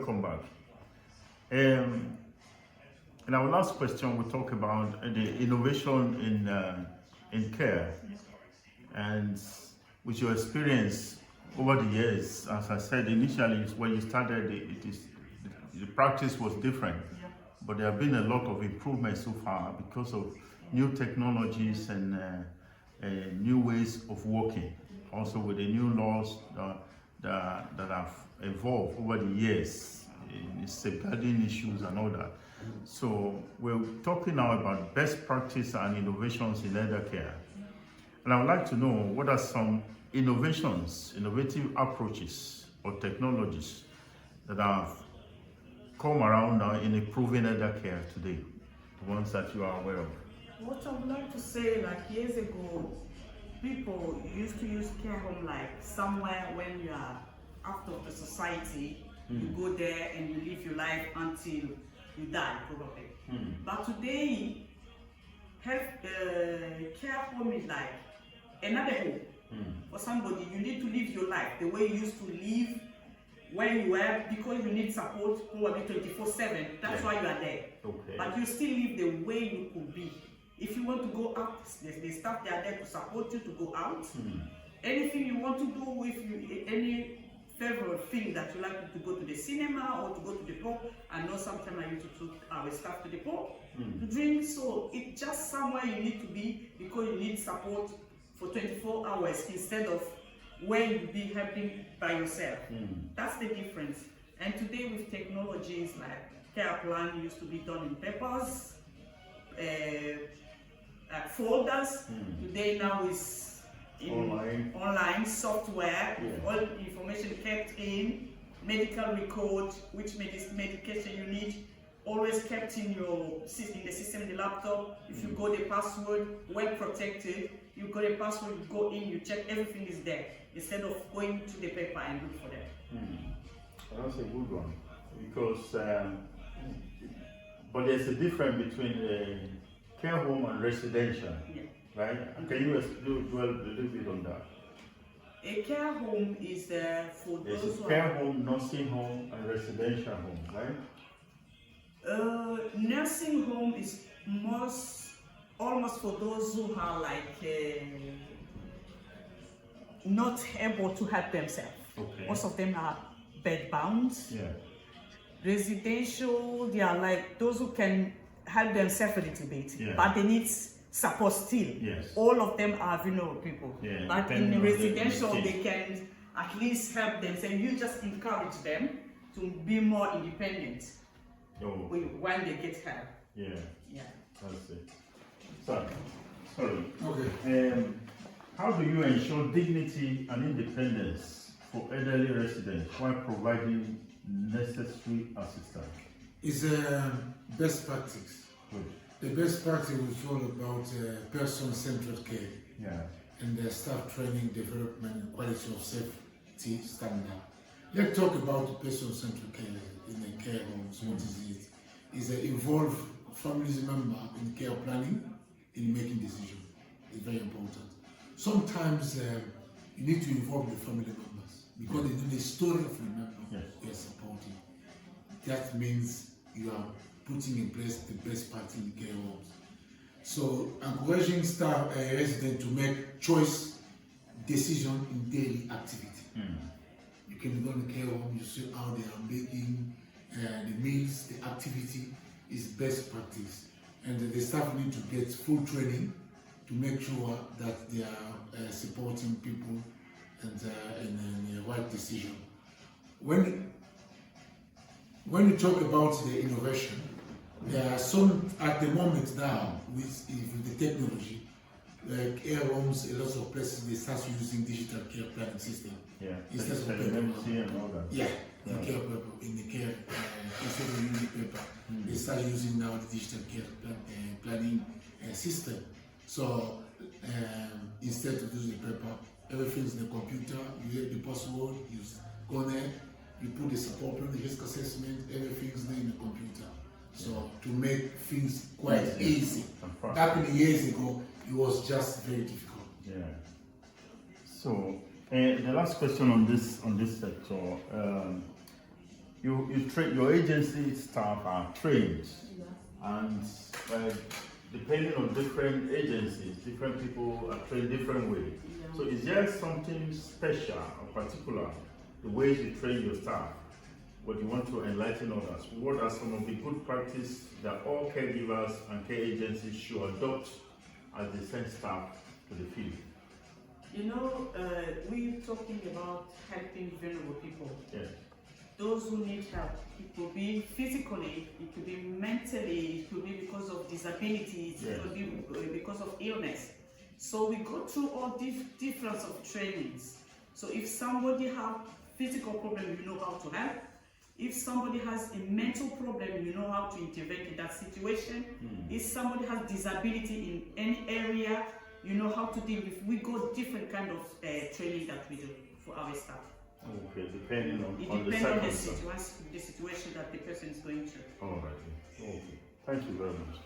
welcome back. In our last question, we talked about the innovation in care, and with your experience over the years. As I said initially, when you started, the practice was different, but there have been a lot of improvements so far because of new technologies and new ways of working. Also, with the new laws that have evolved over the years in safeguarding issues and all that. So we're talking now about best practice and innovations in elder care. And I would like to know, what are some innovative approaches or technologies that have come around now in improving elder care today, the ones that you are aware of? What I would like to say, like years ago, people used to use care home like somewhere when you are out of the society, you go there and you live your life until you die, probably. But today, care home is like another home for somebody. You need to live your life the way you used to live when you were, because you need support probably 24/7. That's why you are there. Okay. But you still live the way you could be. If you want to go out, the staff they are there to support you to go out. Anything you want to do, if you any favorite thing that you like to go to the cinema or to go to the pub. I know sometimes I used to take our staff to the pub to drink. So it's just somewhere you need to be because you need support for 24 hours instead of when you be helping by yourself. That's the difference. And today with technologies like care plan used to be done in papers, folders. Today now is in online software, all information kept in, medical record, which medication you need, always kept in the system, the laptop. If you go the password, well protected. You go the password, you go in, you check, everything is there, instead of going to the paper and look for them. That's a good one, because but there's a difference between care home and residential. Right? And can you dwell a little bit on that? A care home is for There's those a care home, nursing home, and residential home, right? Nursing home is almost for those who are not able to help themselves. Okay. Most of them are bed bound. Yeah. Residential, they are like those who can help themselves a little bit, but they need support still. Yes. All of them are vulnerable people. Yeah, but in residential, they can at least help themselves. You just encourage them to be more independent when they get help. Yeah. Yeah. That's it. Sorry. Okay. How do you ensure dignity and independence for elderly residents while providing necessary assistance? It's a best practice. Good. The best practice is all about person-centered care and staff training, development, and quality of safety standard. Let's talk about person-centered care in the care homes. What is it? It's involve families member in care planning, in making decisions. It's very important. Sometimes you need to involve the family members because they know the story of the member you're supporting. That means you are putting in place the best practice in care homes. So encouraging staff residents to make choice decision in daily activity. You can go in the care home, you see how they are making the meals, the activity is best practice. And the staff need to get full training to make sure that they are supporting people and in the right decision. When you talk about the innovation, there are some at the moment now with the technology, like care homes, a lot of places they start using digital care planning system. Yeah. Instead of telemedicine and all that. Yeah. In the care instead of using paper, they start using now the digital care planning system. So instead of using paper, everything's in the computer. You get the password, you go there, you put the support plan, the risk assessment, everything's there in the computer. So to make things quite easy. Back in the years ago, it was just very difficult. Yeah. So the last question on this sector, your agency staff are trained, and depending on different agencies, different people are trained different ways. So is there something special or particular, the ways you train your staff, what you want to enlighten others? What are some of the good practice that all caregivers and care agencies should adopt as they send staff to the field? You know, we're talking about helping vulnerable people. Yes. Those who need help. It could be physically, it could be mentally, it could be because of disability, it could be because of illness. So we go through all difference of trainings. So if somebody has physical problem, you know how to help. If somebody has a mental problem, you know how to intervene in that situation. If somebody has disability in any area, you know how to deal with. We go different kind of training that we do for our staff. Okay, depending on the circumstance. situation that the person is going through. All right. Okay. Thank you very much.